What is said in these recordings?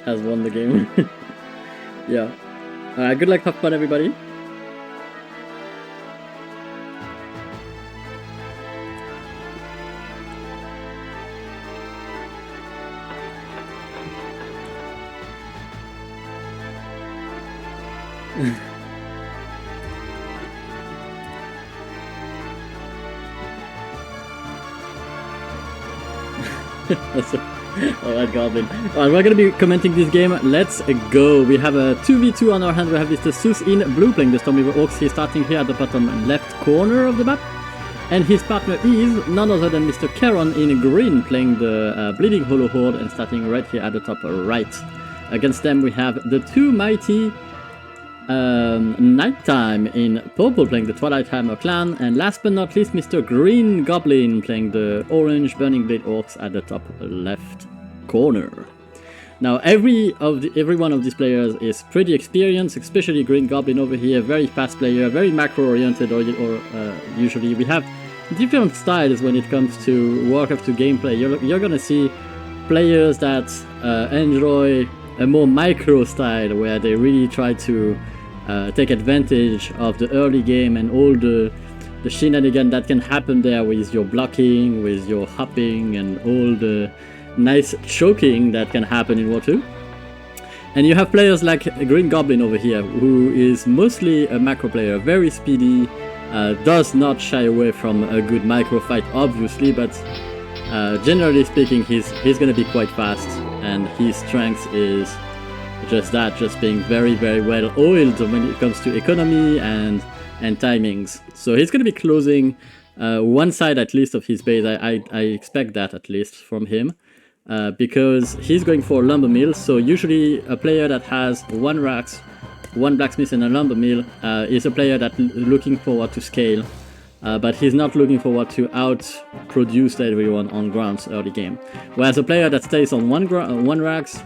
has won the game. Yeah. Good luck, have fun, everybody. Alright, Goblin. Alright, we're gonna be commenting this game. Let's go. We have a 2v2 on our hand. We have Mr. Seuss in blue playing the Stormy Orcs. He's starting here at the bottom left corner of the map. And his partner is none other than Mr. Keron in green playing the Bleeding Hollow Horde and starting right here at the top right. Against them we have the two mighty Nighttime in purple playing the Twilight Hammer clan, and last but not least Mr. Green Goblin playing the orange Burning Blade Orcs at the top left corner. Now every one of these players is pretty experienced, especially Green Goblin over here, very fast player, very macro oriented, or usually we have different styles when it comes to Warcraft 2 gameplay. You're gonna see players that enjoy a more micro style where they really try to take advantage of the early game and all the shenanigans that can happen there with your blocking, with your hopping, and all the nice choking that can happen in War 2. And you have players like Green Goblin over here, who is mostly a macro player, very speedy, does not shy away from a good micro fight, obviously, but generally speaking, he's gonna be quite fast, and his strength is just that, just being very, very well oiled when it comes to economy and timings. So he's going to be closing one side at least of his base. I expect that at least from him, because he's going for a lumber mill. So usually a player that has one racks, one blacksmith and a lumber mill is a player that's looking forward to scale, but he's not looking forward to out-produce everyone on grounds early game. Whereas a player that stays on one racks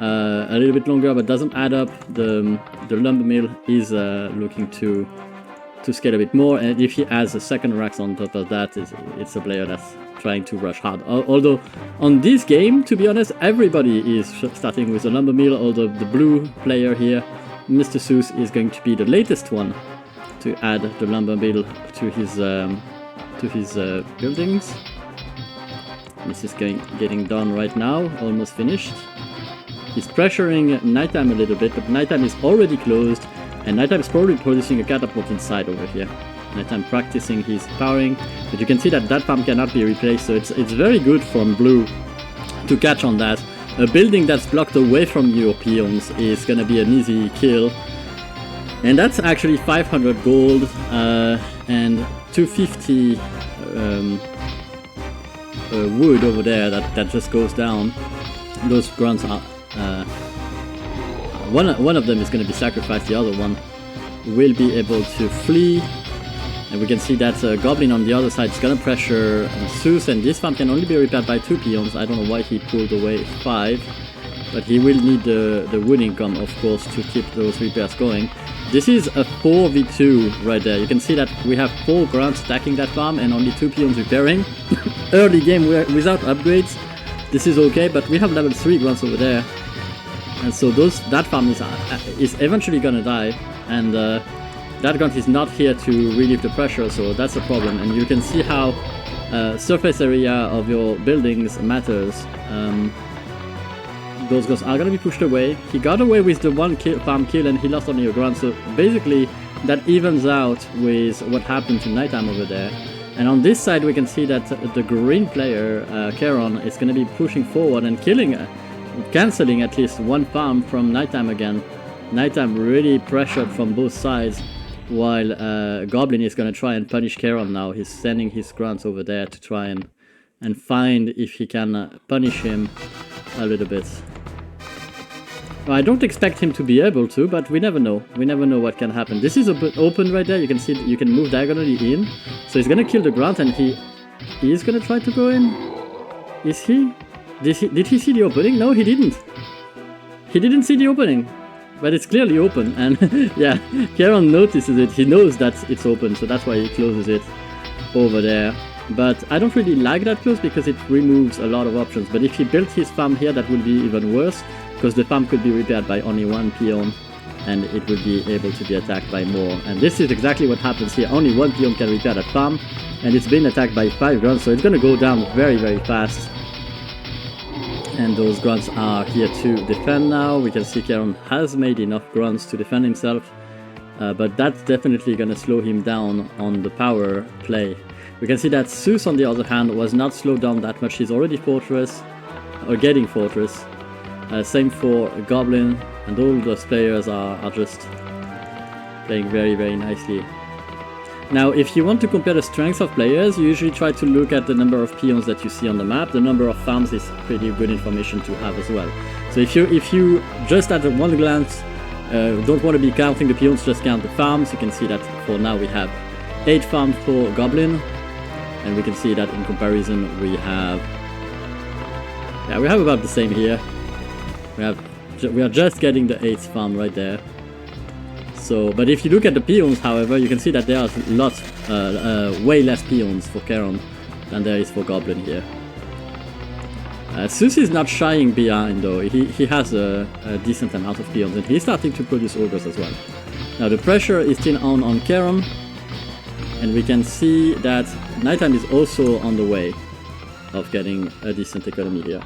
a little bit longer but doesn't add up, the lumber mill is looking to scale a bit more, and if he adds a second racks on top of that, it's a player that's trying to rush hard. Although on this game, to be honest, everybody is starting with a lumber mill, although the blue player here, Mr. Seuss, is going to be the latest one to add the lumber mill to his buildings. This is getting done right now, almost finished. He's pressuring Nighttime a little bit, but Nighttime is already closed, and Nighttime is probably producing a catapult inside over here. Nighttime practicing his powering, but you can see that farm cannot be replaced, so it's very good from blue to catch on that. A building that's blocked away from your peons is gonna be an easy kill, and that's actually 500 gold and 250 wood over there that just goes down. Those grunts are one of them is going to be sacrificed, the other one will be able to flee, and we can see that Goblin on the other side is going to pressure Seuss, and this farm can only be repaired by 2 peons. I don't know why he pulled away 5, but he will need the wood income, of course, to keep those repairs going. This is a 4v2 right there. You can see that we have 4 grunts stacking that farm and only 2 peons repairing. Early game without upgrades, this is okay, but we have level 3 grunts over there, and so that farm is eventually gonna die, and that grunt is not here to relieve the pressure, so that's a problem. And you can see how surface area of your buildings matters. Those guns are gonna be pushed away. He got away with the one farm kill, and he lost only a grunt, so basically that evens out with what happened to Nighttime over there. And on this side we can see that the green player, Keron, is going to be pushing forward and cancelling at least one farm from Nighttime again. Nighttime really pressured from both sides, while Goblin is going to try and punish Keron now. He's sending his grunts over there to try and find if he can punish him a little bit. I don't expect him to be able to, but we never know. We never know what can happen. This is a bit open right there. You can see you can move diagonally in. So he's gonna kill the grunt, and he is gonna try to go in. Is he? Did he see the opening? No, he didn't. He didn't see the opening, but it's clearly open. And yeah, Keron notices it. He knows that it's open, so that's why he closes it over there. But I don't really like that close because it removes a lot of options. But if he built his farm here, that would be even worse. because the farm could be repaired by only one peon, and it would be able to be attacked by more. And this is exactly what happens here. Only one peon can repair that farm, and it's been attacked by 5 grunts, so it's gonna go down very, very fast. And those grunts are here to defend now. We can see Keron has made enough grunts to defend himself, but that's definitely gonna slow him down on the power play. We can see that Seuss, on the other hand, was not slowed down that much. He's already fortress, or getting fortress. Same for Goblin, and all those players are just playing very, very nicely. Now, if you want to compare the strengths of players, you usually try to look at the number of peons that you see on the map. The number of farms is pretty good information to have as well. So if you just at one glance don't want to be counting the peons, just count the farms, you can see that for now we have 8 farms for Goblin, and we can see that in comparison we have about the same here. We are just getting the 8th farm right there. So, but if you look at the peons, however, you can see that there are lots, way less peons for Keron than there is for Goblin here. Seuss is not shying behind though. He has a decent amount of peons, and he's starting to produce ogres as well. Now the pressure is still on Keron, and we can see that Nighttime is also on the way of getting a decent economy here.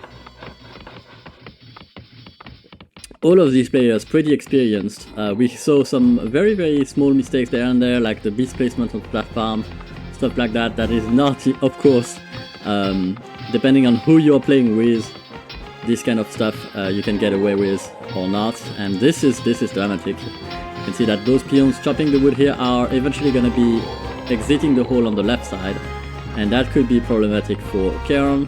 All of these players pretty experienced. We saw some very, very small mistakes there and there, like the beast placement on the platform, stuff like that. That is not, of course, depending on who you're playing with, this kind of stuff you can get away with or not. And this is dramatic. You can see that those peons chopping the wood here are eventually going to be exiting the hole on the left side, and that could be problematic for Keron.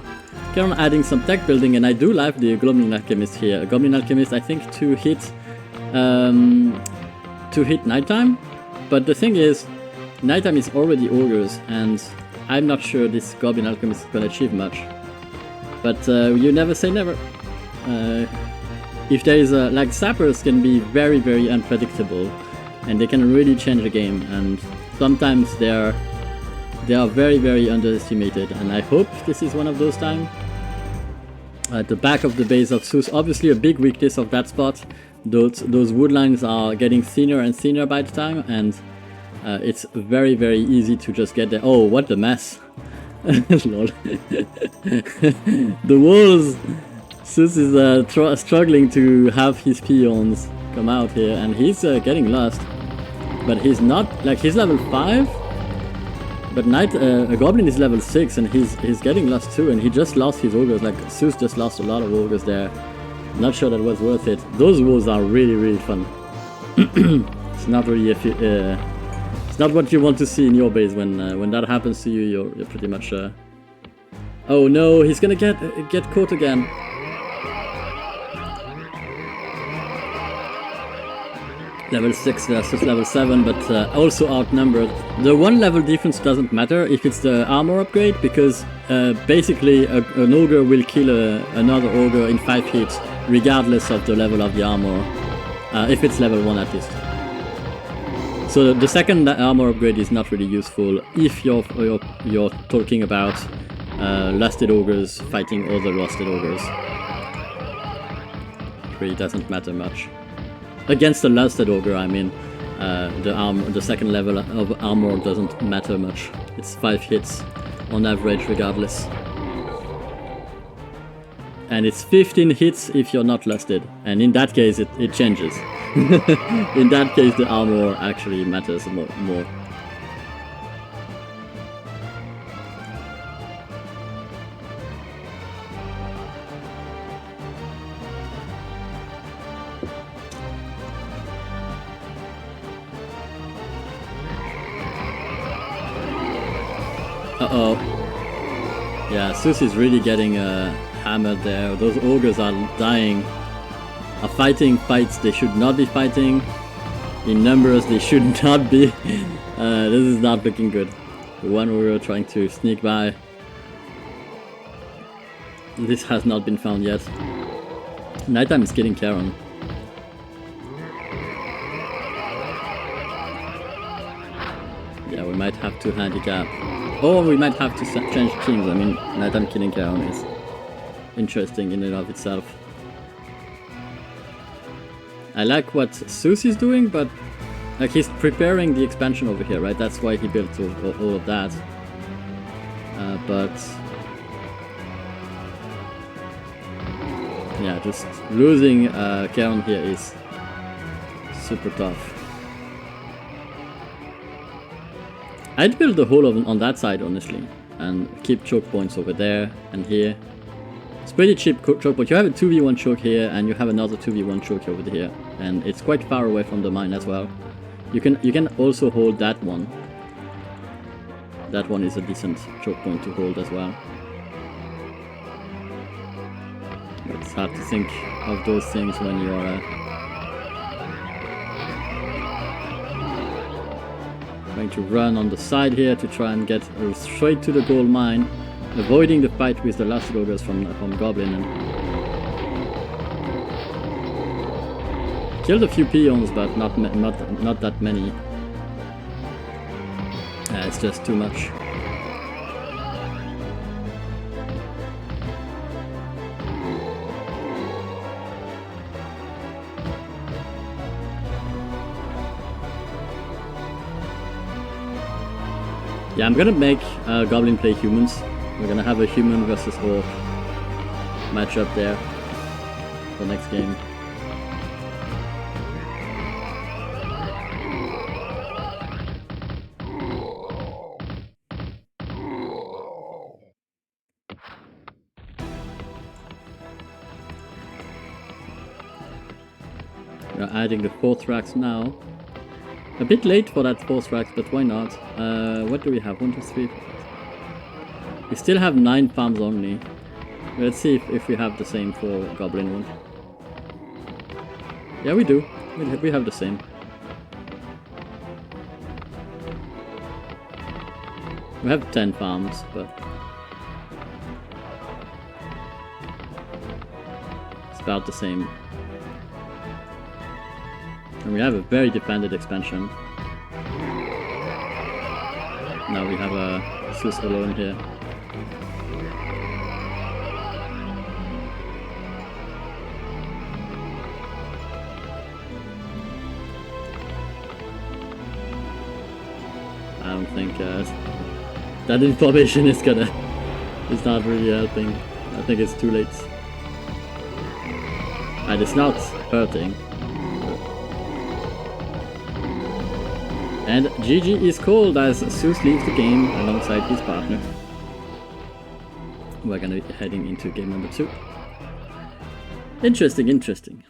Keron adding some tech building, and I do like the Goblin Alchemist here. Goblin Alchemist, I think, to hit Nighttime, but the thing is, Nighttime is already ogres, and I'm not sure this Goblin Alchemist is gonna achieve much. But you never say never. If there is like sappers can be very, very unpredictable, and they can really change the game, and sometimes they are very, very underestimated, and I hope this is one of those times. At the back of the base of Seuss, obviously a big weakness of that spot. Those wood lines are getting thinner and thinner by the time, and it's very, very easy to just get there. Oh, what a mess. Lol. The walls! Seuss is struggling to have his peons come out here, and he's getting lost. But he's not, like, he's level 5? But a Goblin is level 6, and he's getting lost too, and he just lost his ogres. Like, Seuss just lost a lot of ogres there. Not sure that was worth it. Those walls are really, really fun. It's not really it's not what you want to see in your base. When that happens to you, you're pretty much. Oh no, he's gonna get caught again. Level 6 versus level 7, but also outnumbered. The 1 level difference doesn't matter if it's the armor upgrade, because basically an ogre will kill another ogre in 5 hits, regardless of the level of the armor, if it's level 1 at least. So the second armor upgrade is not really useful if you're talking about lusted ogres fighting other lusted ogres. It really doesn't matter much. Against a lusted ogre, I mean, the second level of armor doesn't matter much. It's 5 hits on average regardless. And it's 15 hits if you're not lusted, and in that case it changes. In that case the armor actually matters more. Uh-oh. Yeah, Seuss is really getting hammered there. Those ogres are dying. Are fighting fights they should not be fighting. In numbers they should not be. This is not looking good. The one we were trying to sneak by. This has not been found yet. Nighttime is killing Keron. Yeah, we might have to handicap. Or we might have to change teams. I mean, Nighttime killing Keron is interesting in and of itself. I like what Seuss is doing, but like he's preparing the expansion over here, right? That's why he built all of that. But yeah, just losing Keron here is super tough. I'd build the whole of on that side, honestly, and keep choke points over there and here. It's pretty cheap choke point. You have a 2v1 choke here, and you have another 2v1 choke over here, and it's quite far away from the mine as well. You can also hold that one. That one is a decent choke point to hold as well. It's hard to think of those things when you're going to run on the side here to try and get straight to the gold mine, avoiding the fight with the last ogres from Goblin. And killed a few peons, but not that many. It's just too much. Yeah, I'm gonna make Goblin play humans. We're gonna have a human versus orc matchup there for next game. We're adding the 4th racks now. A bit late for that 4th rack, but why not? What do we have? 1, 2, 3, 4. We still have 9 farms only. Let's see if we have the same for Goblin one. Yeah, we do. We have the same. We have 10 farms, but it's about the same. And we have a very defended expansion. Now we have a Seuss alone here. I don't think that information is not really helping. I think it's too late. And it's not hurting. And GG is called as Seuss leaves the game alongside his partner. We're gonna be heading into game number 2. Interesting.